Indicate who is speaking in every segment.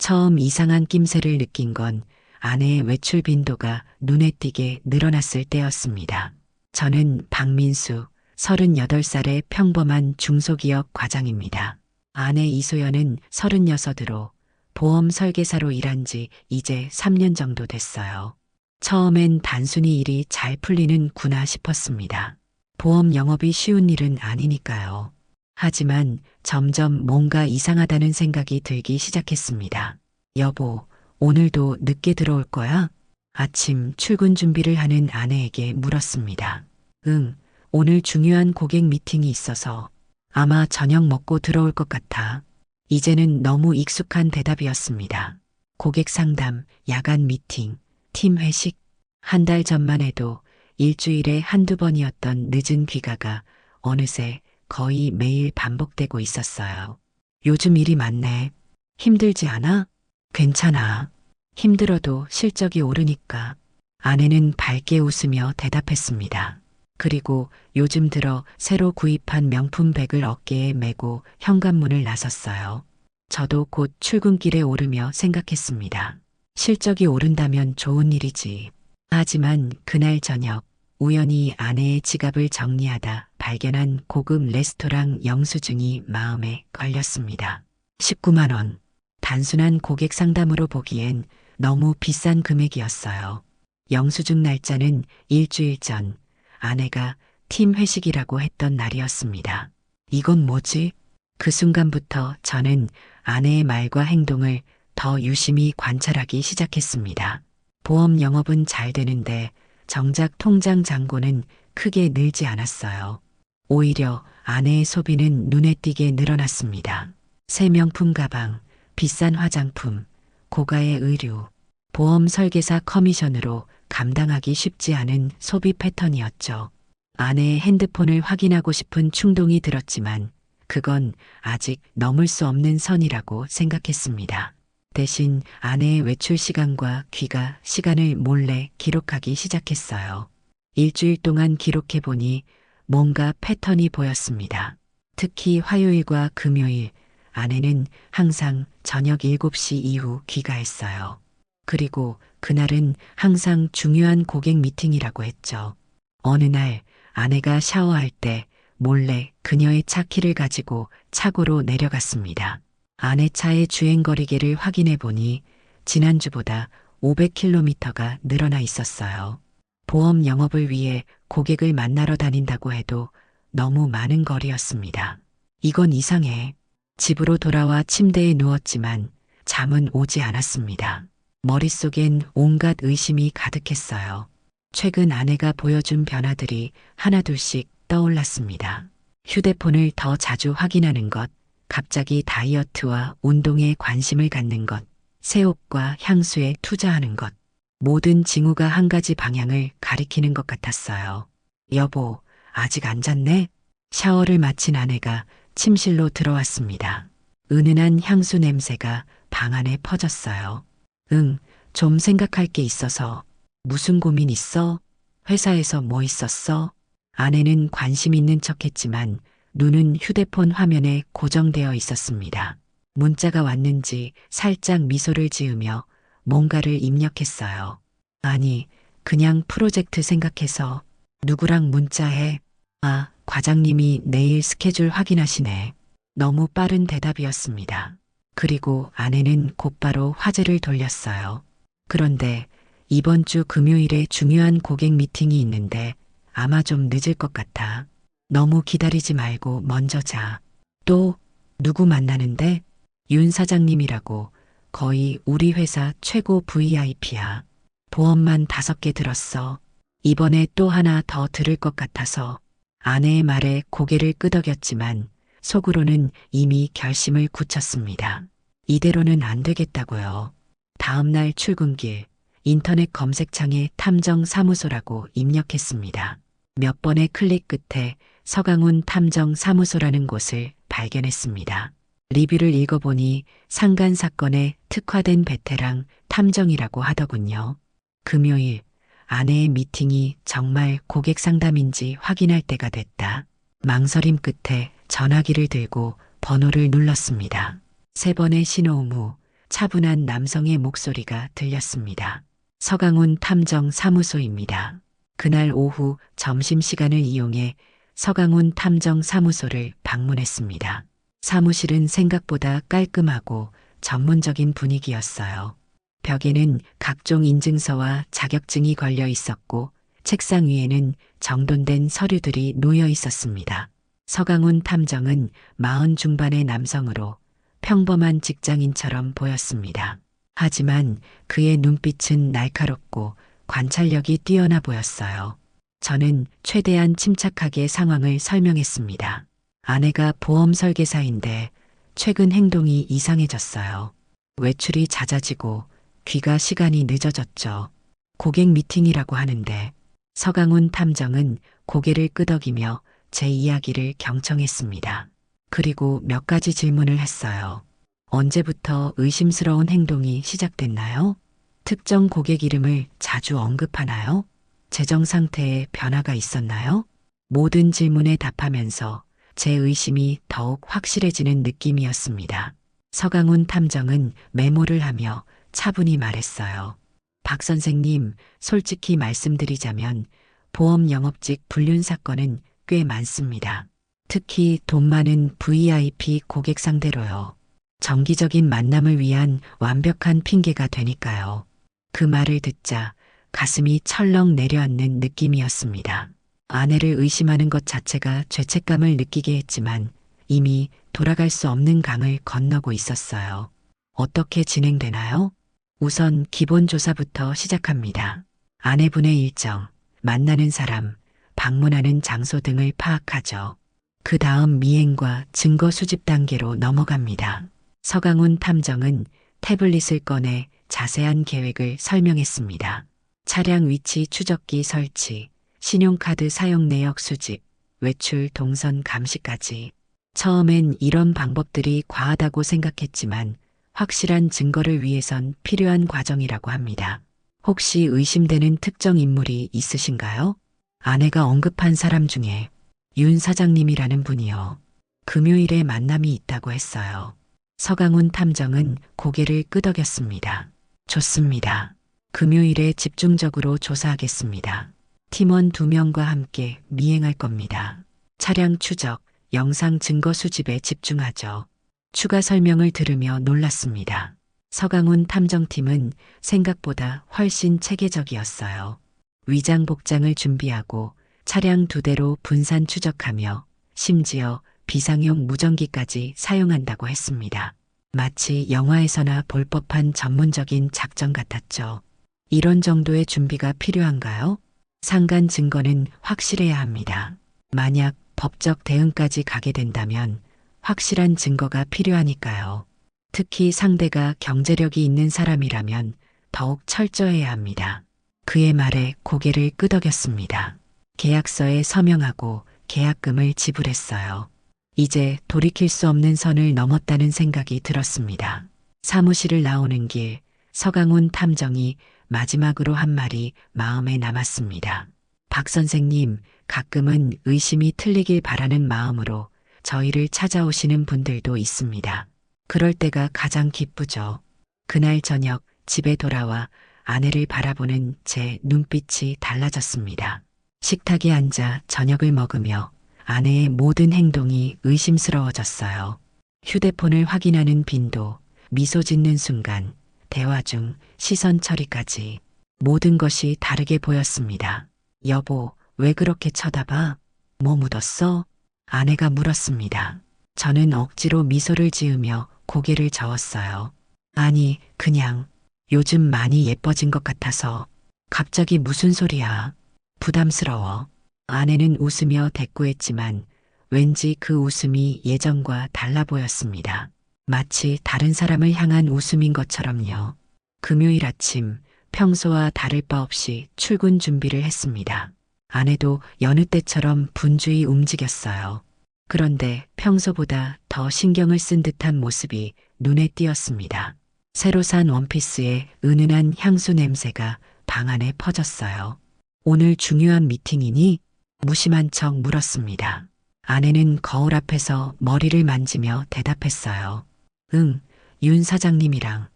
Speaker 1: 처음 이상한 낌새를 느낀 건 아내의 외출 빈도가 눈에 띄게 늘어났을 때였습니다. 저는 박민수, 38살의 평범한 중소기업 과장입니다. 아내 이소연은 36으로 보험 설계사로 일한 지 이제 3년 정도 됐어요. 처음엔 단순히 일이 잘 풀리는구나 싶었습니다. 보험 영업이 쉬운 일은 아니니까요. 하지만 점점 뭔가 이상하다는 생각이 들기 시작했습니다. 여보, 오늘도 늦게 들어올 거야? 아침 출근 준비를 하는 아내에게 물었습니다. 응, 오늘 중요한 고객 미팅이 있어서 아마 저녁 먹고 들어올 것 같아. 이제는 너무 익숙한 대답이었습니다. 고객 상담, 야간 미팅, 팀 회식. 한 달 전만 해도 일주일에 한두 번이었던 늦은 귀가가 어느새 거의 매일 반복되고 있었어요. 요즘 일이 많네. 힘들지 않아? 괜찮아. 힘들어도 실적이 오르니까. 아내는 밝게 웃으며 대답했습니다. 그리고 요즘 들어 새로 구입한 명품 백을 어깨에 메고 현관문을 나섰어요. 저도 곧 출근길에 오르며 생각했습니다. 실적이 오른다면 좋은 일이지. 하지만 그날 저녁 우연히 아내의 지갑을 정리하다 발견한 고급 레스토랑 영수증이 마음에 걸렸습니다. 19만 원. 단순한 고객 상담으로 보기엔 너무 비싼 금액이었어요. 영수증 날짜는 일주일 전 아내가 팀 회식이라고 했던 날이었습니다. 이건 뭐지? 그 순간부터 저는 아내의 말과 행동을 더 유심히 관찰하기 시작했습니다. 보험 영업은 잘 되는데 정작 통장 잔고는 크게 늘지 않았어요. 오히려 아내의 소비는 눈에 띄게 늘어났습니다. 새 명품 가방, 비싼 화장품, 고가의 의류, 보험 설계사 커미션으로 감당하기 쉽지 않은 소비 패턴이었죠. 아내의 핸드폰을 확인하고 싶은 충동이 들었지만 그건 아직 넘을 수 없는 선이라고 생각했습니다. 대신 아내의 외출 시간과 귀가 시간을 몰래 기록하기 시작했어요. 일주일 동안 기록해보니 뭔가 패턴이 보였습니다. 특히 화요일과 금요일, 아내는 항상 저녁 7시 이후 귀가했어요. 그리고 그날은 항상 중요한 고객 미팅이라고 했죠. 어느 날 아내가 샤워할 때 몰래 그녀의 차 키를 가지고 차고로 내려갔습니다. 아내 차의 주행거리계를 확인해 보니 지난주보다 500km가 늘어나 있었어요. 보험 영업을 위해 고객을 만나러 다닌다고 해도 너무 많은 거리였습니다. 이건 이상해. 집으로 돌아와 침대에 누웠지만 잠은 오지 않았습니다. 머릿속엔 온갖 의심이 가득했어요. 최근 아내가 보여준 변화들이 하나둘씩 떠올랐습니다. 휴대폰을 더 자주 확인하는 것, 갑자기 다이어트와 운동에 관심을 갖는 것, 새 옷과 향수에 투자하는 것. 모든 징후가 한 가지 방향을 가리키는 것 같았어요. 여보, 아직 안 잤네? 샤워를 마친 아내가 침실로 들어왔습니다. 은은한 향수 냄새가 방 안에 퍼졌어요. 응, 좀 생각할 게 있어서. 무슨 고민 있어? 회사에서 뭐 있었어? 아내는 관심 있는 척했지만 눈은 휴대폰 화면에 고정되어 있었습니다. 문자가 왔는지 살짝 미소를 지으며 뭔가를 입력했어요. 아니, 그냥 프로젝트 생각해서. 누구랑 문자해? 아, 과장님이 내일 스케줄 확인하시네. 너무 빠른 대답이었습니다. 그리고 아내는 곧바로 화제를 돌렸어요. 그런데 이번 주 금요일에 중요한 고객 미팅이 있는데 아마 좀 늦을 것 같아. 너무 기다리지 말고 먼저 자. 또 누구 만나는데? 윤 사장님이라고. 거의 우리 회사 최고 VIP야. 보험만 5개 들었어. 이번에 또 하나 더 들을 것 같아서. 아내의 말에 고개를 끄덕였지만 속으로는 이미 결심을 굳혔습니다. 이대로는 안 되겠다고요. 다음 날 출근길 인터넷 검색창에 탐정사무소라고 입력했습니다. 몇 번의 클릭 끝에 서강훈 탐정사무소라는 곳을 발견했습니다. 리뷰를 읽어보니 상간 사건에 특화된 베테랑 탐정이라고 하더군요. 금요일 아내의 미팅이 정말 고객 상담인지 확인할 때가 됐다. 망설임 끝에 전화기를 들고 번호를 눌렀습니다. 3번의 신호음 후 차분한 남성의 목소리가 들렸습니다. 서강훈 탐정 사무소입니다. 그날 오후 점심시간을 이용해 서강훈 탐정 사무소를 방문했습니다. 사무실은 생각보다 깔끔하고 전문적인 분위기였어요. 벽에는 각종 인증서와 자격증이 걸려 있었고 책상 위에는 정돈된 서류들이 놓여 있었습니다. 서강훈 탐정은 40 중반의 남성으로 평범한 직장인처럼 보였습니다. 하지만 그의 눈빛은 날카롭고 관찰력이 뛰어나 보였어요. 저는 최대한 침착하게 상황을 설명했습니다. 아내가 보험 설계사인데 최근 행동이 이상해졌어요. 외출이 잦아지고 귀가 시간이 늦어졌죠. 고객 미팅이라고 하는데 서강훈 탐정은 고개를 끄덕이며 제 이야기를 경청했습니다. 그리고 몇 가지 질문을 했어요. 언제부터 의심스러운 행동이 시작됐나요? 특정 고객 이름을 자주 언급하나요? 재정 상태에 변화가 있었나요? 모든 질문에 답하면서 제 의심이 더욱 확실해지는 느낌이었습니다. 서강훈 탐정은 메모를 하며 차분히 말했어요. 박 선생님, 솔직히 말씀드리자면 보험 영업직 불륜 사건은 꽤 많습니다. 특히 돈 많은 VIP 고객 상대로요. 정기적인 만남을 위한 완벽한 핑계가 되니까요. 그 말을 듣자 가슴이 철렁 내려앉는 느낌이었습니다. 아내를 의심하는 것 자체가 죄책감을 느끼게 했지만 이미 돌아갈 수 없는 강을 건너고 있었어요. 어떻게 진행되나요? 우선 기본 조사부터 시작합니다. 아내분의 일정, 만나는 사람, 방문하는 장소 등을 파악하죠. 그 다음 미행과 증거 수집 단계로 넘어갑니다. 서강훈 탐정은 태블릿을 꺼내 자세한 계획을 설명했습니다. 차량 위치 추적기 설치, 신용카드 사용 내역 수집, 외출 동선 감시까지. 처음엔 이런 방법들이 과하다고 생각했지만 확실한 증거를 위해선 필요한 과정이라고 합니다. 혹시 의심되는 특정 인물이 있으신가요? 아내가 언급한 사람 중에 윤 사장님이라는 분이요. 금요일에 만남이 있다고 했어요. 서강훈 탐정은 고개를 끄덕였습니다. 좋습니다. 금요일에 집중적으로 조사하겠습니다. 팀원 2명과 함께 미행할 겁니다. 차량 추적, 영상 증거 수집에 집중하죠. 추가 설명을 들으며 놀랐습니다. 서강훈 탐정팀은 생각보다 훨씬 체계적이었어요. 위장 복장을 준비하고 차량 2대로 분산 추적하며 심지어 비상용 무전기까지 사용한다고 했습니다. 마치 영화에서나 볼 법한 전문적인 작전 같았죠. 이런 정도의 준비가 필요한가요? 상간 증거는 확실해야 합니다. 만약 법적 대응까지 가게 된다면 확실한 증거가 필요하니까요. 특히 상대가 경제력이 있는 사람이라면 더욱 철저해야 합니다. 그의 말에 고개를 끄덕였습니다. 계약서에 서명하고 계약금을 지불했어요. 이제 돌이킬 수 없는 선을 넘었다는 생각이 들었습니다. 사무실을 나오는 길, 서강훈 탐정이 마지막으로 한 말이 마음에 남았습니다. 박 선생님, 가끔은 의심이 틀리길 바라는 마음으로 저희를 찾아오시는 분들도 있습니다. 그럴 때가 가장 기쁘죠. 그날 저녁 집에 돌아와 아내를 바라보는 제 눈빛이 달라졌습니다. 식탁에 앉아 저녁을 먹으며 아내의 모든 행동이 의심스러워졌어요. 휴대폰을 확인하는 빈도, 미소 짓는 순간, 대화 중 시선 처리까지 모든 것이 다르게 보였습니다. 여보, 왜 그렇게 쳐다봐? 뭐 묻었어? 아내가 물었습니다. 저는 억지로 미소를 지으며 고개를 저었어요. 아니, 그냥 요즘 많이 예뻐진 것 같아서. 갑자기 무슨 소리야? 부담스러워. 아내는 웃으며 대꾸했지만 왠지 그 웃음이 예전과 달라 보였습니다. 마치 다른 사람을 향한 웃음인 것처럼요. 금요일 아침 평소와 다를 바 없이 출근 준비를 했습니다. 아내도 여느 때처럼 분주히 움직였어요. 그런데 평소보다 더 신경을 쓴 듯한 모습이 눈에 띄었습니다. 새로 산 원피스에 은은한 향수 냄새가 방 안에 퍼졌어요. 오늘 중요한 미팅이니? 무심한 척 물었습니다. 아내는 거울 앞에서 머리를 만지며 대답했어요. 응, 윤 사장님이랑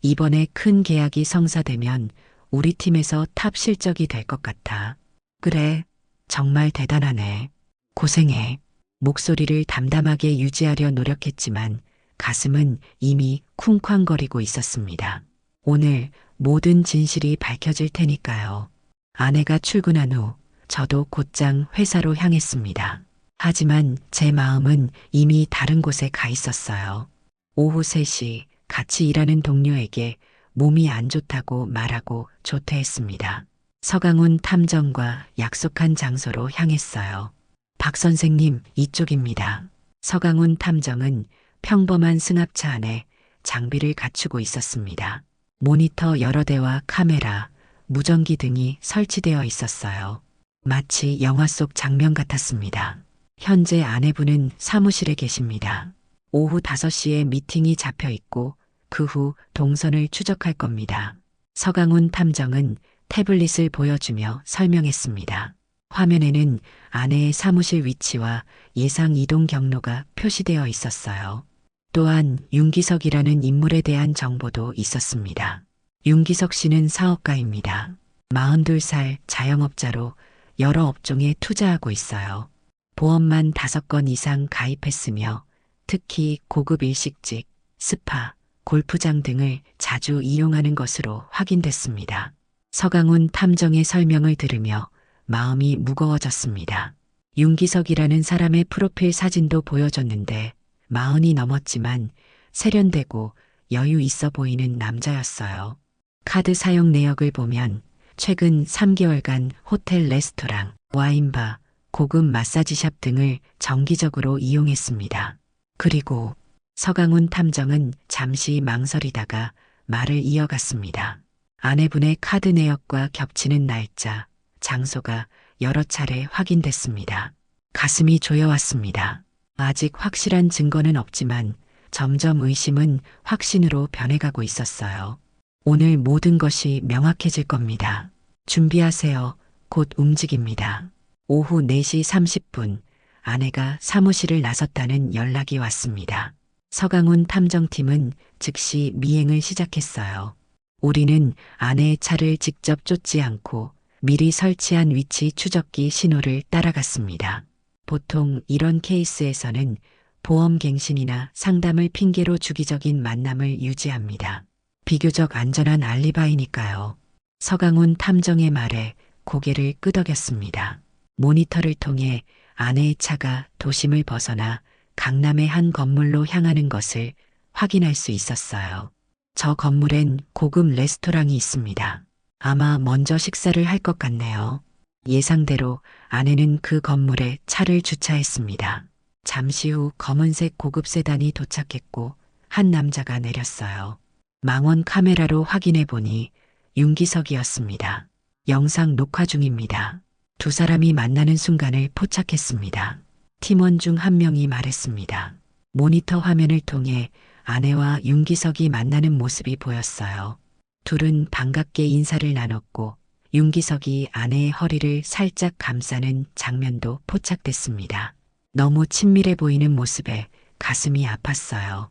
Speaker 1: 이번에 큰 계약이 성사되면 우리 팀에서 탑 실적이 될 것 같아. 그래, 정말 대단하네. 고생해. 목소리를 담담하게 유지하려 노력했지만 가슴은 이미 쿵쾅거리고 있었습니다. 오늘 모든 진실이 밝혀질 테니까요. 아내가 출근한 후 저도 곧장 회사로 향했습니다. 하지만 제 마음은 이미 다른 곳에 가 있었어요. 오후 3시 같이 일하는 동료에게 몸이 안 좋다고 말하고 조퇴했습니다. 서강훈 탐정과 약속한 장소로 향했어요. 박 선생님, 이쪽입니다. 서강훈 탐정은 평범한 승합차 안에 장비를 갖추고 있었습니다. 모니터 여러 대와 카메라, 무전기 등이 설치되어 있었어요. 마치 영화 속 장면 같았습니다. 현재 아내분은 사무실에 계십니다. 오후 5시에 미팅이 잡혀 있고 그 후 동선을 추적할 겁니다. 서강훈 탐정은 태블릿을 보여주며 설명했습니다. 화면에는 아내의 사무실 위치와 예상 이동 경로가 표시되어 있었어요. 또한 윤기석이라는 인물에 대한 정보도 있었습니다. 윤기석 씨는 사업가입니다. 42살 자영업자로 여러 업종에 투자하고 있어요. 보험만 5건 이상 가입했으며 특히 고급 일식집, 스파, 골프장 등을 자주 이용하는 것으로 확인됐습니다. 서강훈 탐정의 설명을 들으며 마음이 무거워졌습니다. 윤기석이라는 사람의 프로필 사진도 보여줬는데 40이 넘었지만 세련되고 여유 있어 보이는 남자였어요. 카드 사용 내역을 보면 최근 3개월간 호텔 레스토랑, 와인바, 고급 마사지샵 등을 정기적으로 이용했습니다. 그리고 서강훈 탐정은 잠시 망설이다가 말을 이어갔습니다. 아내분의 카드 내역과 겹치는 날짜, 장소가 여러 차례 확인됐습니다. 가슴이 조여왔습니다. 아직 확실한 증거는 없지만 점점 의심은 확신으로 변해가고 있었어요. 오늘 모든 것이 명확해질 겁니다. 준비하세요. 곧 움직입니다. 오후 4시 30분 아내가 사무실을 나섰다는 연락이 왔습니다. 서강훈 탐정팀은 즉시 미행을 시작했어요. 우리는 아내의 차를 직접 쫓지 않고 미리 설치한 위치 추적기 신호를 따라갔습니다. 보통 이런 케이스에서는 보험갱신이나 상담을 핑계로 주기적인 만남을 유지합니다. 비교적 안전한 알리바이니까요. 서강훈 탐정의 말에 고개를 끄덕였습니다. 모니터를 통해 아내의 차가 도심을 벗어나 강남의 한 건물로 향하는 것을 확인할 수 있었어요. 저 건물엔 고급 레스토랑이 있습니다. 아마 먼저 식사를 할 것 같네요. 예상대로 아내는 그 건물에 차를 주차했습니다. 잠시 후 검은색 고급 세단이 도착했고 한 남자가 내렸어요. 망원 카메라로 확인해 보니 윤기석이었습니다. 영상 녹화 중입니다. 두 사람이 만나는 순간을 포착했습니다. 팀원 중 한 명이 말했습니다. 모니터 화면을 통해 아내와 윤기석이 만나는 모습이 보였어요. 둘은 반갑게 인사를 나눴고 윤기석이 아내의 허리를 살짝 감싸는 장면도 포착됐습니다. 너무 친밀해 보이는 모습에 가슴이 아팠어요.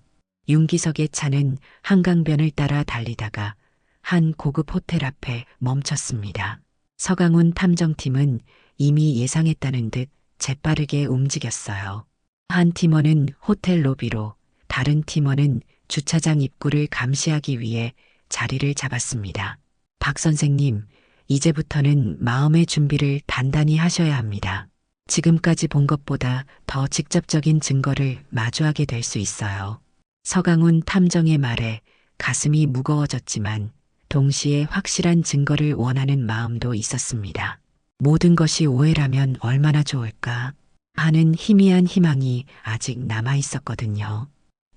Speaker 1: 윤기석의 차는 한강변을 따라 달리다가 한 고급 호텔 앞에 멈췄습니다. 서강훈 탐정팀은 이미 예상했다는 듯 재빠르게 움직였어요. 한 팀원은 호텔 로비로, 다른 팀원은 주차장 입구를 감시하기 위해 자리를 잡았습니다. 박 선생님, 이제부터는 마음의 준비를 단단히 하셔야 합니다. 지금까지 본 것보다 더 직접적인 증거를 마주하게 될 수 있어요. 서강훈 탐정의 말에 가슴이 무거워졌지만 동시에 확실한 증거를 원하는 마음도 있었습니다. 모든 것이 오해라면 얼마나 좋을까 하는 희미한 희망이 아직 남아 있었거든요.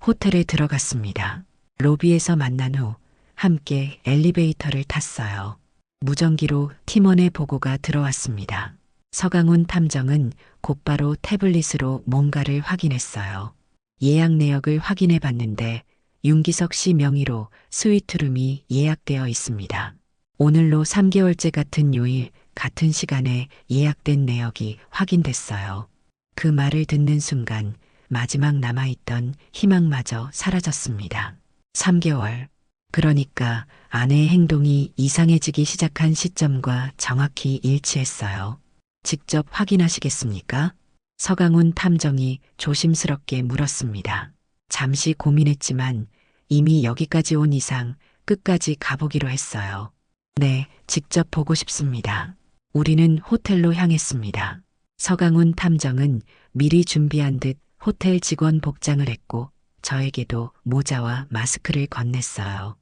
Speaker 1: 호텔에 들어갔습니다. 로비에서 만난 후 함께 엘리베이터를 탔어요. 무전기로 팀원의 보고가 들어왔습니다. 서강훈 탐정은 곧바로 태블릿으로 뭔가를 확인했어요. 예약 내역을 확인해 봤는데 윤기석 씨 명의로 스위트룸이 예약되어 있습니다. 오늘로 3개월째 같은 요일 같은 시간에 예약된 내역이 확인됐어요. 그 말을 듣는 순간 마지막 남아있던 희망마저 사라졌습니다. 3개월. 그러니까 아내의 행동이 이상해지기 시작한 시점과 정확히 일치했어요. 직접 확인하시겠습니까? 서강훈 탐정이 조심스럽게 물었습니다. 잠시 고민했지만 이미 여기까지 온 이상 끝까지 가보기로 했어요. 네, 직접 보고 싶습니다. 우리는 호텔로 향했습니다. 서강훈 탐정은 미리 준비한 듯 호텔 직원 복장을 했고 저에게도 모자와 마스크를 건넸어요.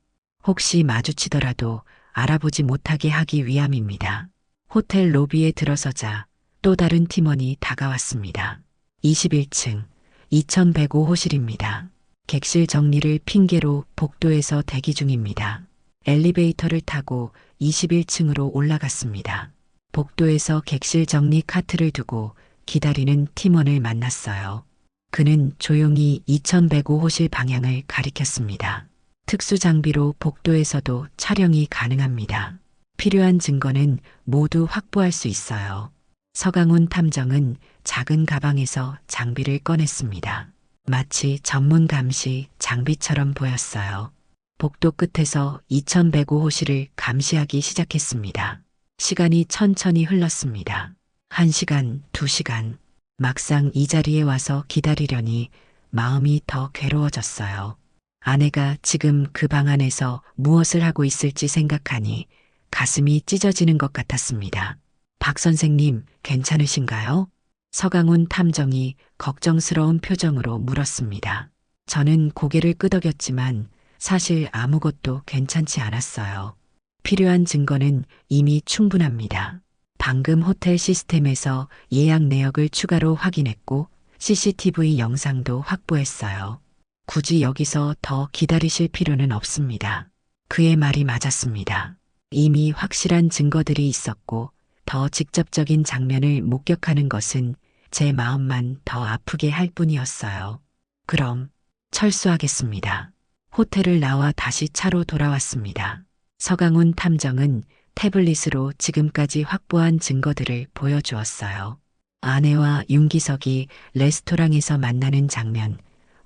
Speaker 1: 혹시 마주치더라도 알아보지 못하게 하기 위함입니다. 호텔 로비에 들어서자 또 다른 팀원이 다가왔습니다. 21층 2105호실입니다. 객실 정리를 핑계로 복도에서 대기 중입니다. 엘리베이터를 타고 21층으로 올라갔습니다. 복도에서 객실 정리 카트를 두고 기다리는 팀원을 만났어요. 그는 조용히 2105호실 방향을 가리켰습니다. 특수 장비로 복도에서도 촬영이 가능합니다. 필요한 증거는 모두 확보할 수 있어요. 서강훈 탐정은 작은 가방에서 장비를 꺼냈습니다. 마치 전문 감시 장비처럼 보였어요. 복도 끝에서 2105호실을 감시하기 시작했습니다. 시간이 천천히 흘렀습니다. 1시간, 2시간. 막상 이 자리에 와서 기다리려니 마음이 더 괴로워졌어요. 아내가 지금 그 방 안에서 무엇을 하고 있을지 생각하니 가슴이 찢어지는 것 같았습니다. 박 선생님, 괜찮으신가요? 서강훈 탐정이 걱정스러운 표정으로 물었습니다. 저는 고개를 끄덕였지만 사실 아무것도 괜찮지 않았어요. 필요한 증거는 이미 충분합니다. 방금 호텔 시스템에서 예약 내역을 추가로 확인했고 CCTV 영상도 확보했어요. 굳이 여기서 더 기다리실 필요는 없습니다. 그의 말이 맞았습니다. 이미 확실한 증거들이 있었고 더 직접적인 장면을 목격하는 것은 제 마음만 더 아프게 할 뿐이었어요. 그럼 철수하겠습니다. 호텔을 나와 다시 차로 돌아왔습니다. 서강훈 탐정은 태블릿으로 지금까지 확보한 증거들을 보여주었어요. 아내와 윤기석이 레스토랑에서 만나는 장면,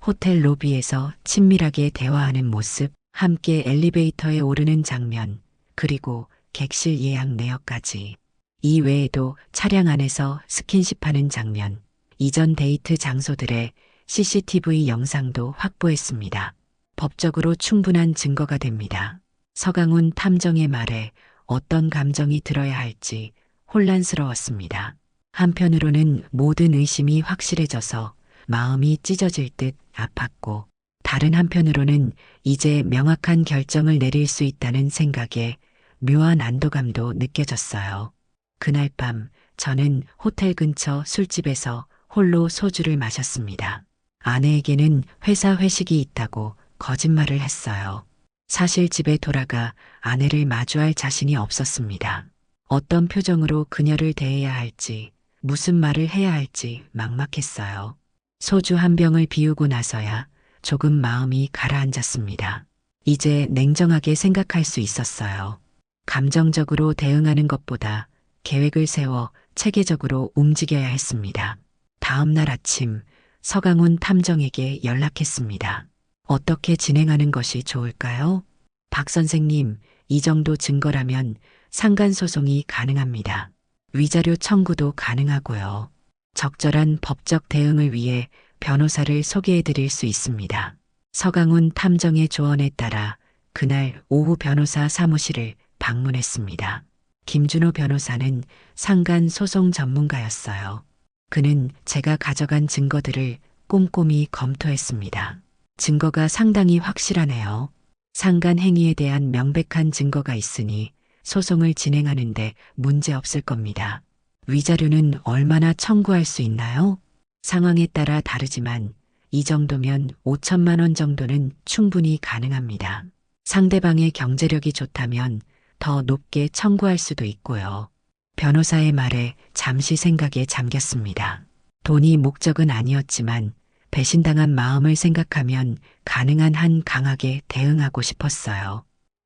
Speaker 1: 호텔 로비에서 친밀하게 대화하는 모습, 함께 엘리베이터에 오르는 장면, 그리고 객실 예약 내역까지. 이 외에도 차량 안에서 스킨십하는 장면, 이전 데이트 장소들의 CCTV 영상도 확보했습니다. 법적으로 충분한 증거가 됩니다. 서강훈 탐정의 말에 어떤 감정이 들어야 할지 혼란스러웠습니다. 한편으로는 모든 의심이 확실해져서 마음이 찢어질 듯 아팠고, 다른 한편으로는 이제 명확한 결정을 내릴 수 있다는 생각에 묘한 안도감도 느껴졌어요. 그날 밤 저는 호텔 근처 술집에서 홀로 소주를 마셨습니다. 아내에게는 회사 회식이 있다고 거짓말을 했어요. 사실 집에 돌아가 아내를 마주할 자신이 없었습니다. 어떤 표정으로 그녀를 대해야 할지, 무슨 말을 해야 할지 막막했어요. 소주 한 병을 비우고 나서야 조금 마음이 가라앉았습니다. 이제 냉정하게 생각할 수 있었어요. 감정적으로 대응하는 것보다 계획을 세워 체계적으로 움직여야 했습니다. 다음 날 아침 서강훈 탐정에게 연락했습니다. 어떻게 진행하는 것이 좋을까요? 박 선생님, 이 정도 증거라면 상간소송이 가능합니다. 위자료 청구도 가능하고요. 적절한 법적 대응을 위해 변호사를 소개해 드릴 수 있습니다. 서강훈 탐정의 조언에 따라 그날 오후 변호사 사무실을 방문했습니다. 김준호 변호사는 상간소송 전문가였어요. 그는 제가 가져간 증거들을 꼼꼼히 검토했습니다. 증거가 상당히 확실하네요. 상간 행위에 대한 명백한 증거가 있으니 소송을 진행하는데 문제 없을 겁니다. 위자료는 얼마나 청구할 수 있나요? 상황에 따라 다르지만 이 정도면 5천만 원 정도는 충분히 가능합니다. 상대방의 경제력이 좋다면 더 높게 청구할 수도 있고요. 변호사의 말에 잠시 생각에 잠겼습니다. 돈이 목적은 아니었지만 배신당한 마음을 생각하면 가능한 한 강하게 대응하고 싶었어요.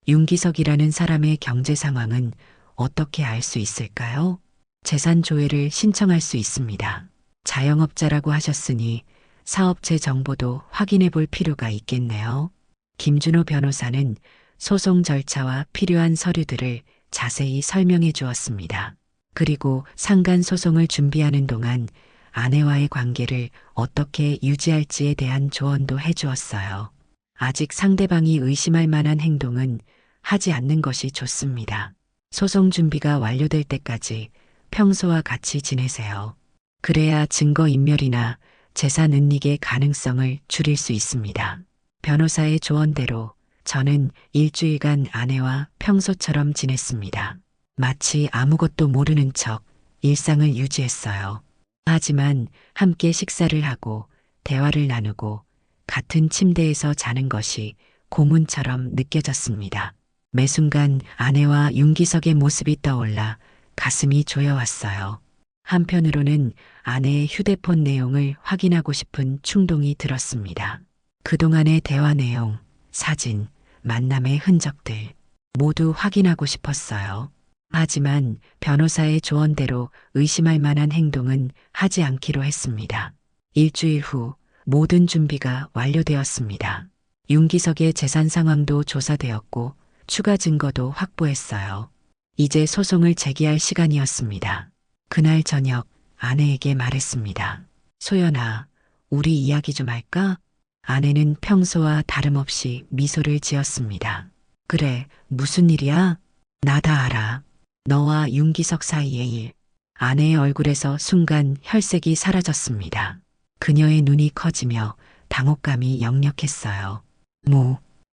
Speaker 1: 윤기석이라는 사람의 경제 상황은 어떻게 알 수 있을까요? 재산 조회를 신청할 수 있습니다. 자영업자라고 하셨으니 사업체 정보도 확인해 볼 필요가 있겠네요. 김준호 변호사는 소송 절차와 필요한 서류들을 자세히 설명해 주었습니다. 그리고 상간 소송을 준비하는 동안 아내와의 관계를 어떻게 유지할지에 대한 조언도 해 주었어요. 아직 상대방이 의심할 만한 행동은 하지 않는 것이 좋습니다. 소송 준비가 완료될 때까지 평소와 같이 지내세요. 그래야 증거인멸이나 재산 은닉의 가능성을 줄일 수 있습니다. 변호사의 조언대로 저는 일주일간 아내와 평소처럼 지냈습니다. 마치 아무것도 모르는 척 일상을 유지했어요. 하지만 함께 식사를 하고 대화를 나누고 같은 침대에서 자는 것이 고문처럼 느껴졌습니다. 매 순간 아내와 윤기석의 모습이 떠올라 가슴이 조여왔어요. 한편으로는 아내의 휴대폰 내용을 확인하고 싶은 충동이 들었습니다. 그동안의 대화 내용, 사진, 만남의 흔적들 모두 확인하고 싶었어요. 하지만 변호사의 조언대로 의심할 만한 행동은 하지 않기로 했습니다. 일주일 후 모든 준비가 완료되었습니다. 윤기석의 재산 상황도 조사되었고 추가 증거도 확보했어요. 이제 소송을 제기할 시간이었습니다. 그날 저녁 아내에게 말했습니다. 소연아, 우리 이야기 좀 할까? 아내는 평소와 다름없이 미소를 지었습니다. 그래, 무슨 일이야? 나 다 알아. 너와 윤기석 사이의 일. 아내의 얼굴에서 순간 혈색이 사라졌습니다. 그녀의 눈이 커지며 당혹감이 역력했어요.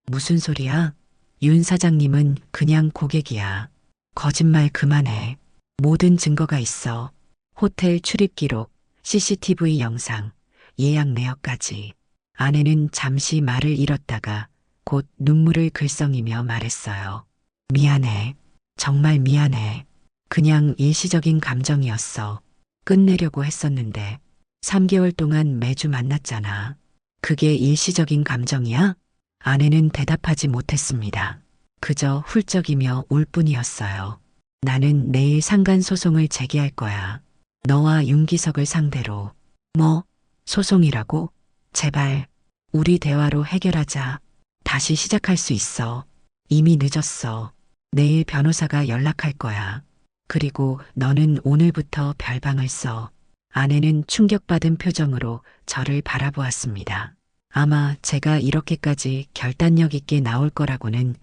Speaker 1: 무슨 소리야? 윤 사장님은 그냥 고객이야. 거짓말 그만해. 모든 증거가 있어. 호텔 출입 기록, CCTV 영상, 예약 내역까지. 아내는 잠시 말을 잃었다가 곧 눈물을 글썽이며 말했어요. 미안해. 정말 미안해. 그냥 일시적인 감정이었어. 끝내려고 했었는데 3개월 동안 매주 만났잖아. 그게 일시적인 감정이야? 아내는 대답하지 못했습니다. 그저 훌쩍이며 울 뿐이었어요. 나는 내일 상간 소송을 제기할 거야. 너와 윤기석을 상대로. 뭐? 소송이라고? 제발, 우리 대화로 해결하자. 다시 시작할 수 있어. 이미 늦었어. 내일 변호사가 연락할 거야. 그리고 너는 오늘부터 별방을 써. 아내는 충격받은 표정으로 저를 바라보았습니다. 아마 제가 이렇게까지 결단력 있게 나올 거라고는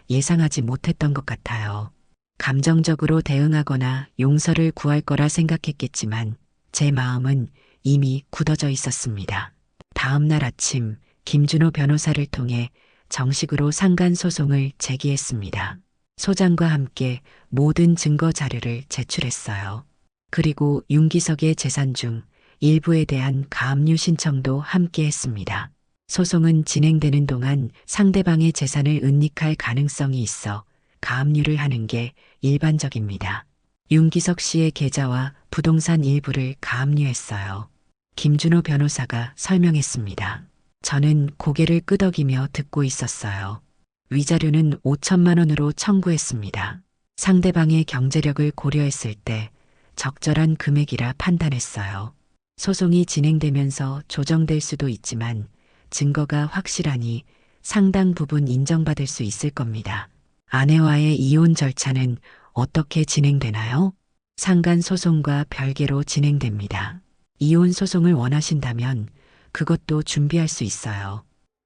Speaker 1: 예상하지 못했던 것 같아요. 감정적으로 대응하거나 용서를 구할 거라 생각했겠지만 제 마음은 이미 굳어져 있었습니다. 다음 날 아침 김준호 변호사를 통해 정식으로 상간 소송을 제기했습니다. 소장과 함께 모든 증거 자료를 제출했어요. 그리고 윤기석의 재산 중 일부에 대한 가압류 신청도 함께 했습니다. 소송은 진행되는 동안 상대방의 재산을 은닉할 가능성이 있어 가압류를 하는 게 일반적입니다. 윤기석 씨의 계좌와 부동산 일부를 가압류했어요. 김준호 변호사가 설명했습니다. 저는 고개를 끄덕이며 듣고 있었어요. 위자료는 5천만 원으로 청구했습니다. 상대방의 경제력을 고려했을 때 적절한 금액이라 판단했어요. 소송이 진행되면서 조정될 수도 있지만 증거가 확실하니 상당 부분 인정받을 수 있을 겁니다. 아내와의 이혼 절차는 어떻게 진행되나요? 상간 소송과 별개로 진행됩니다. 이혼 소송을 원하신다면 그것도 준비할 수 있어요.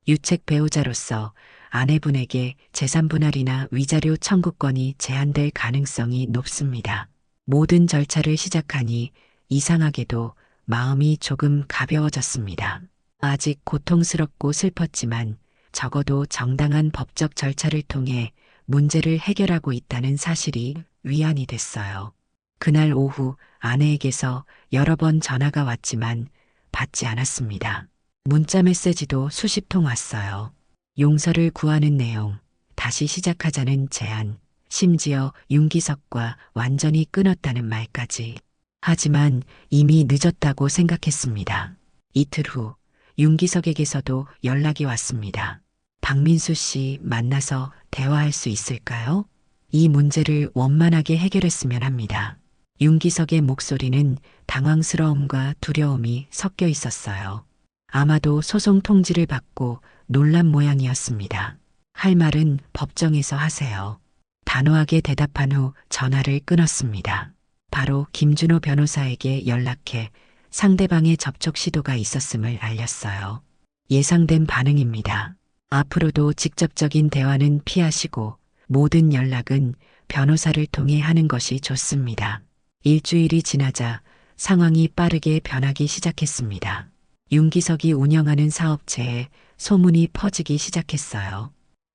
Speaker 1: 유책 배우자로서 아내분에게 재산 분할이나 위자료 청구권이 제한될 가능성이 높습니다. 모든 절차를 시작하니 이상하게도 마음이 조금 가벼워졌습니다. 아직 고통스럽고 슬펐지만 적어도 정당한 법적 절차를 통해 문제를 해결하고 있다는 사실이 위안이 됐어요. 그날 오후 아내에게서 여러 번 전화가 왔지만 받지 않았습니다. 문자 메시지도 수십 통 왔어요. 용서를 구하는 내용, 다시 시작하자는 제안, 심지어 윤기석과 완전히 끊었다는 말까지. 하지만 이미 늦었다고 생각했습니다. 이틀 후 윤기석에게서도 연락이 왔습니다. 박민수 씨 만나서 대화할 수 있을까요? 이 문제를 원만하게 해결했으면 합니다. 윤기석의 목소리는 당황스러움과 두려움이 섞여 있었어요. 아마도 소송 통지를 받고 놀란 모양이었습니다. 할 말은 법정에서 하세요. 단호하게 대답한 후 전화를 끊었습니다. 바로 김준호 변호사에게 연락해 상대방의 접촉 시도가 있었음을 알렸어요. 예상된 반응입니다. 앞으로도 직접적인 대화는 피하시고 모든 연락은 변호사를 통해 하는 것이 좋습니다. 일주일이 지나자 상황이 빠르게 변하기 시작했습니다. 윤기석이 운영하는 사업체에 소문이 퍼지기 시작했어요.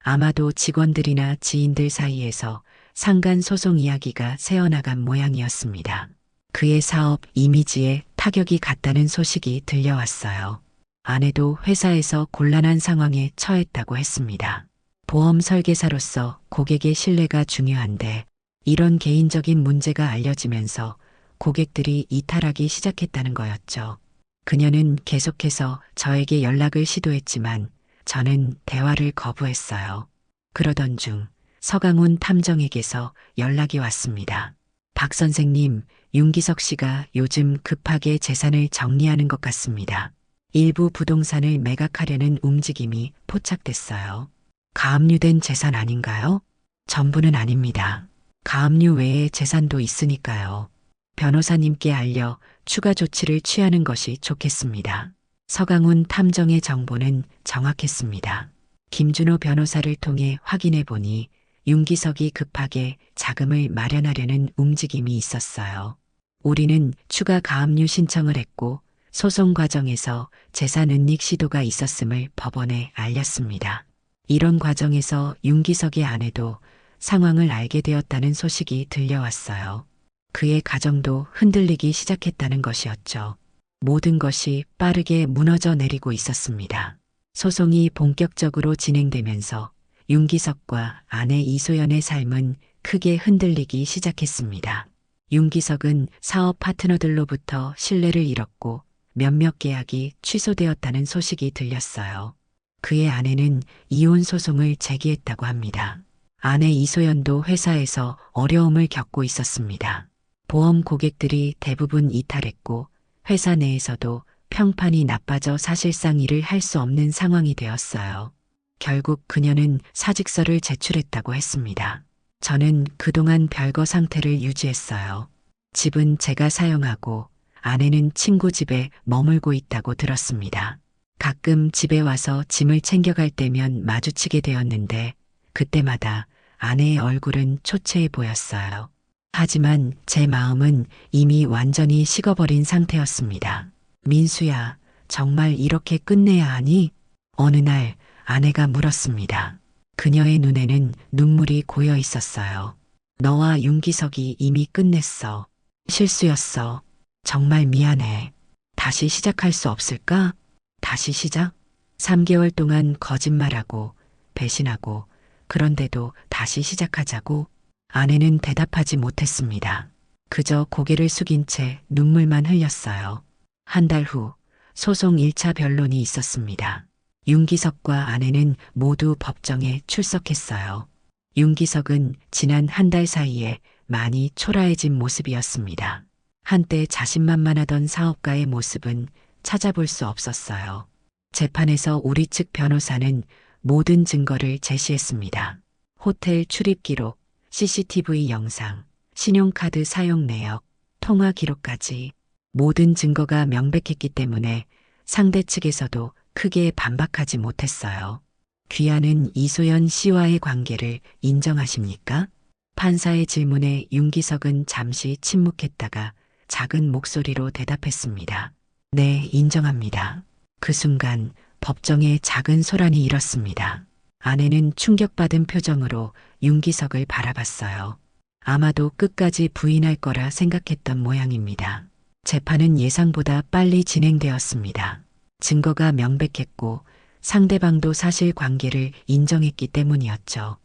Speaker 1: 아마도 직원들이나 지인들 사이에서 상간 소송 이야기가 새어나간 모양이었습니다. 그의 사업 이미지에 타격이 갔다는 소식이 들려왔어요. 아내도 회사에서 곤란한 상황에 처했다고 했습니다. 보험 설계사로서 고객의 신뢰가 중요한데 이런 개인적인 문제가 알려지면서 고객들이 이탈하기 시작했다는 거였죠. 그녀는 계속해서 저에게 연락을 시도했지만 저는 대화를 거부했어요. 그러던 중 서강훈 탐정에게서 연락이 왔습니다. 박 선생님, 윤기석 씨가 요즘 급하게 재산을 정리하는 것 같습니다. 일부 부동산을 매각하려는 움직임이 포착됐어요. 가압류된 재산 아닌가요? 전부는 아닙니다. 가압류 외에 재산도 있으니까요. 변호사님께 알려 추가 조치를 취하는 것이 좋겠습니다. 서강훈 탐정의 정보는 정확했습니다. 김준호 변호사를 통해 확인해 보니 윤기석이 급하게 자금을 마련하려는 움직임이 있었어요. 우리는 추가 가압류 신청을 했고 소송 과정에서 재산 은닉 시도가 있었음을 법원에 알렸습니다. 이런 과정에서 윤기석의 아내도 상황을 알게 되었다는 소식이 들려왔어요. 그의 가정도 흔들리기 시작했다는 것이었죠. 모든 것이 빠르게 무너져 내리고 있었습니다. 소송이 본격적으로 진행되면서 윤기석과 아내 이소연의 삶은 크게 흔들리기 시작했습니다. 윤기석은 사업 파트너들로부터 신뢰를 잃었고 몇몇 계약이 취소되었다는 소식이 들렸어요. 그의 아내는 이혼 소송을 제기했다고 합니다. 아내 이소연도 회사에서 어려움을 겪고 있었습니다. 보험 고객들이 대부분 이탈했고 회사 내에서도 평판이 나빠져 사실상 일을 할 수 없는 상황이 되었어요. 결국 그녀는 사직서를 제출했다고 했습니다. 저는 그동안 별거 상태를 유지했어요. 집은 제가 사용하고 아내는 친구 집에 머물고 있다고 들었습니다. 가끔 집에 와서 짐을 챙겨갈 때면 마주치게 되었는데 그때마다 아내의 얼굴은 초췌해 보였어요. 하지만 제 마음은 이미 완전히 식어버린 상태였습니다. 민수야, 정말 이렇게 끝내야 하니? 어느 날 아내가 물었습니다. 그녀의 눈에는 눈물이 고여 있었어요. 너와 윤기석이 이미 끝냈어. 실수였어. 정말 미안해. 다시 시작할 수 없을까? 다시 시작? 3개월 동안 거짓말하고 배신하고 그런데도 다시 시작하자고? 아내는 대답하지 못했습니다. 그저 고개를 숙인 채 눈물만 흘렸어요. 한 달 후 소송 1차 변론이 있었습니다. 윤기석과 아내는 모두 법정에 출석했어요. 윤기석은 지난 한 달 사이에 많이 초라해진 모습이었습니다. 한때 자신만만하던 사업가의 모습은 찾아볼 수 없었어요. 재판에서 우리 측 변호사는 모든 증거를 제시했습니다. 호텔 출입 기록, CCTV 영상, 신용카드 사용 내역, 통화 기록까지 모든 증거가 명백했기 때문에 상대 측에서도 크게 반박하지 못했어요. 귀하는 이소연 씨와의 관계를 인정하십니까? 판사의 질문에 윤기석은 잠시 침묵했다가 작은 목소리로 대답했습니다. 네, 인정합니다. 그 순간 법정에 작은 소란이 일었습니다. 아내는 충격받은 표정으로 윤기석을 바라봤어요. 아마도 끝까지 부인할 거라 생각했던 모양입니다. 재판은 예상보다 빨리 진행되었습니다. 증거가 명백했고 상대방도 사실관계를 인정했기 때문이었죠.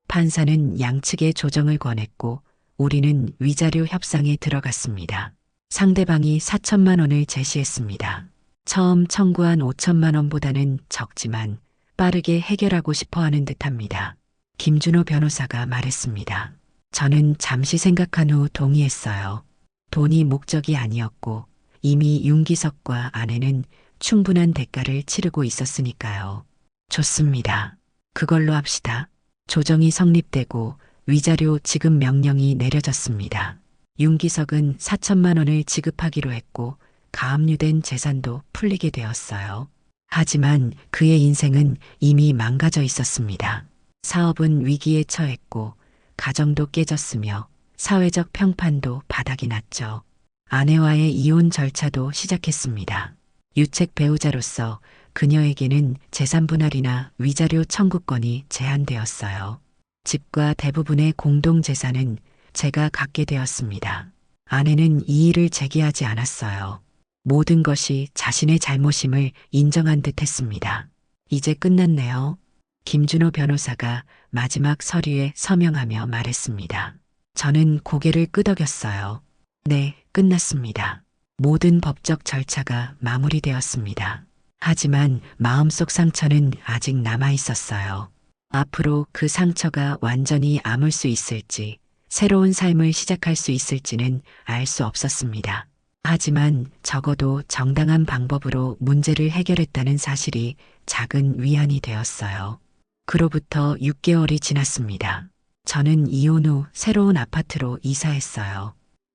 Speaker 1: 판사는 양측의 조정을 권했고 우리는 위자료 협상에 들어갔습니다. 상대방이 4천만 원을 제시했습니다. 처음 청구한 5천만 원보다는 적지만 빠르게 해결하고 싶어 하는 듯합니다. 김준호 변호사가 말했습니다. 저는 잠시 생각한 후 동의했어요. 돈이 목적이 아니었고 이미 윤기석과 아내는 충분한 대가를 치르고 있었으니까요. 좋습니다. 그걸로 합시다. 조정이 성립되고 위자료 지급 명령이 내려졌습니다. 윤기석은 4천만 원을 지급하기로 했고 가압류된 재산도 풀리게 되었어요. 하지만 그의 인생은 이미 망가져 있었습니다. 사업은 위기에 처했고 가정도 깨졌으며 사회적 평판도 바닥이 났죠. 아내와의 이혼 절차도 시작했습니다. 유책 배우자로서 그녀에게는 재산 분할이나 위자료 청구권이 제한되었어요. 집과 대부분의 공동 재산은 제가 갖게 되었습니다. 아내는 이의를 제기하지 않았어요. 모든 것이 자신의 잘못임을 인정한 듯 했습니다. 이제 끝났네요. 김준호 변호사가 마지막 서류에 서명하며 말했습니다. 저는 고개를 끄덕였어요. 네, 끝났습니다. 모든 법적 절차가 마무리되었습니다. 하지만 마음속 상처는 아직 남아 있었어요. 앞으로 그 상처가 완전히 아물 수 있을지, 새로운 삶을 시작할 수 있을지는 알 수 없었습니다. 하지만 적어도 정당한 방법으로 문제를 해결했다는 사실이 작은 위안이 되었어요. 그로부터 6개월이 지났습니다. 저는 이혼 후 새로운 아파트로 이사했어요.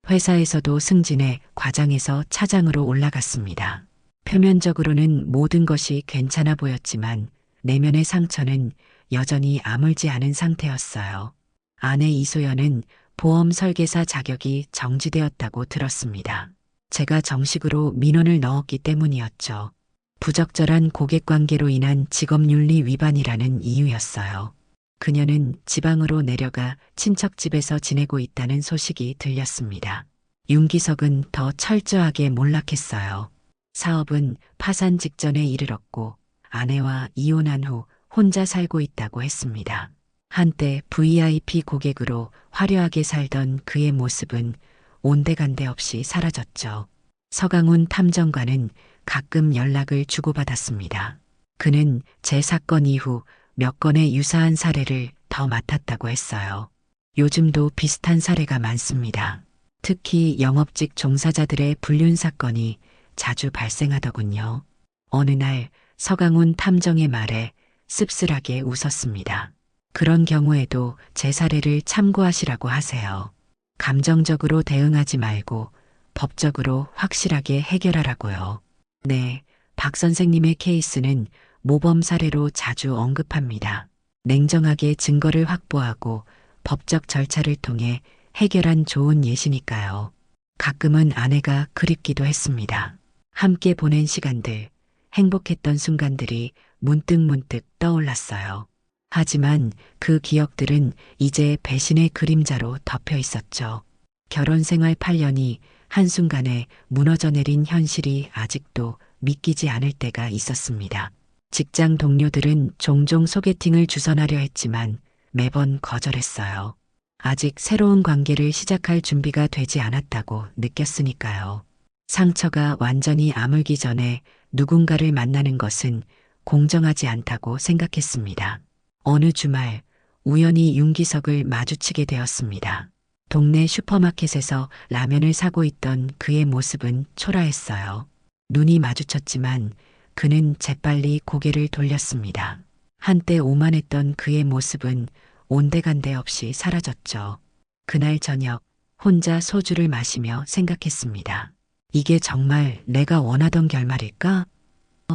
Speaker 1: 회사에서도 승진해 과장에서 차장으로 올라갔습니다. 표면적으로는 모든 것이 괜찮아 보였지만 내면의 상처는 여전히 아물지 않은 상태였어요. 아내 이소연은 보험 설계사 자격이 정지되었다고 들었습니다. 제가 정식으로 민원을 넣었기 때문이었죠. 부적절한 고객 관계로 인한 직업윤리 위반이라는 이유였어요. 그녀는 지방으로 내려가 친척 집에서 지내고 있다는 소식이 들렸습니다. 윤기석은 더 철저하게 몰락했어요. 사업은 파산 직전에 이르렀고 아내와 이혼한 후 혼자 살고 있다고 했습니다. 한때 VIP 고객으로 화려하게 살던 그의 모습은 온데간데 없이 사라졌죠. 서강훈 탐정관은 가끔 연락을 주고받았습니다. 그는 제 사건 이후 몇 건의 유사한 사례를 더 맡았다고 했어요. 요즘도 비슷한 사례가 많습니다. 특히 영업직 종사자들의 불륜 사건이 자주 발생하더군요. 어느 날 서강훈 탐정의 말에 씁쓸하게 웃었습니다. 그런 경우에도 제 사례를 참고하시라고 하세요. 감정적으로 대응하지 말고 법적으로 확실하게 해결하라고요. 네, 박 선생님의 케이스는 모범 사례로 자주 언급합니다. 냉정하게 증거를 확보하고 법적 절차를 통해 해결한 좋은 예시니까요. 가끔은 아내가 그립기도 했습니다. 함께 보낸 시간들, 행복했던 순간들이 문득문득 떠올랐어요. 하지만 그 기억들은 이제 배신의 그림자로 덮여 있었죠. 결혼 생활 8년이 한순간에 무너져 내린 현실이 아직도 믿기지 않을 때가 있었습니다. 직장 동료들은 종종 소개팅을 주선하려 했지만 매번 거절했어요. 아직 새로운 관계를 시작할 준비가 되지 않았다고 느꼈으니까요. 상처가 완전히 아물기 전에 누군가를 만나는 것은 공정하지 않다고 생각했습니다. 어느 주말 우연히 윤기석을 마주치게 되었습니다. 동네 슈퍼마켓에서 라면을 사고 있던 그의 모습은 초라했어요. 눈이 마주쳤지만 그는 재빨리 고개를 돌렸습니다. 한때 오만했던 그의 모습은 온데간데 없이 사라졌죠. 그날 저녁 혼자 소주를 마시며 생각했습니다. 이게 정말 내가 원하던 결말일까?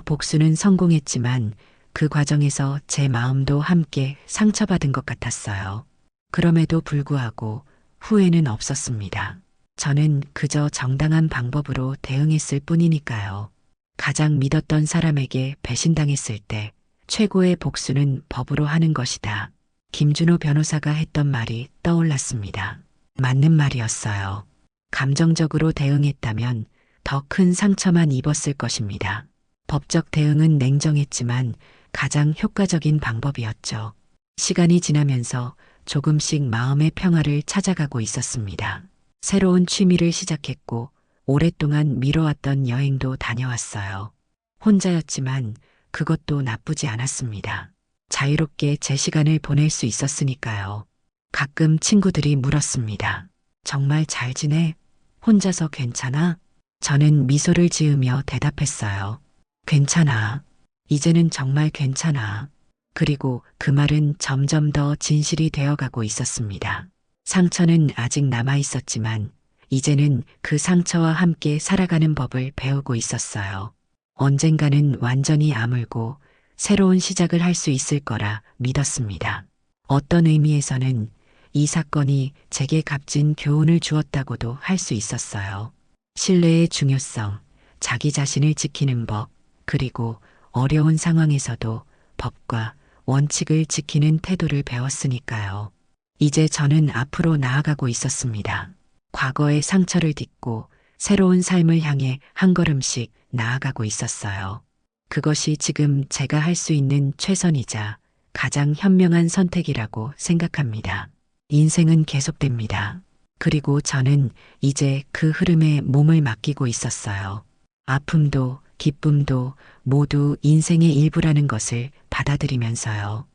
Speaker 1: 복수는 성공했지만 그 과정에서 제 마음도 함께 상처받은 것 같았어요. 그럼에도 불구하고 후회는 없었습니다. 저는 그저 정당한 방법으로 대응했을 뿐이니까요. 가장 믿었던 사람에게 배신당했을 때 최고의 복수는 법으로 하는 것이다. 김준호 변호사가 했던 말이 떠올랐습니다. 맞는 말이었어요. 감정적으로 대응했다면 더 큰 상처만 입었을 것입니다. 법적 대응은 냉정했지만 가장 효과적인 방법이었죠. 시간이 지나면서 조금씩 마음의 평화를 찾아가고 있었습니다. 새로운 취미를 시작했고 오랫동안 미뤄왔던 여행도 다녀왔어요. 혼자였지만 그것도 나쁘지 않았습니다. 자유롭게 제 시간을 보낼 수 있었으니까요. 가끔 친구들이 물었습니다. 정말 잘 지내? 혼자서 괜찮아? 저는 미소를 지으며 대답했어요. 괜찮아. 이제는 정말 괜찮아. 그리고 그 말은 점점 더 진실이 되어가고 있었습니다. 상처는 아직 남아 있었지만 이제는 그 상처와 함께 살아가는 법을 배우고 있었어요. 언젠가는 완전히 아물고 새로운 시작을 할 수 있을 거라 믿었습니다. 어떤 의미에서는 이 사건이 제게 값진 교훈을 주었다고도 할 수 있었어요. 신뢰의 중요성, 자기 자신을 지키는 법, 그리고 어려운 상황에서도 법과 원칙을 지키는 태도를 배웠으니까요. 이제 저는 앞으로 나아가고 있었습니다. 과거의 상처를 딛고 새로운 삶을 향해 한 걸음씩 나아가고 있었어요. 그것이 지금 제가 할 수 있는 최선이자 가장 현명한 선택이라고 생각합니다. 인생은 계속됩니다. 그리고 저는 이제 그 흐름에 몸을 맡기고 있었어요. 아픔도 기쁨도 모두 인생의 일부라는 것을 받아들이면서요.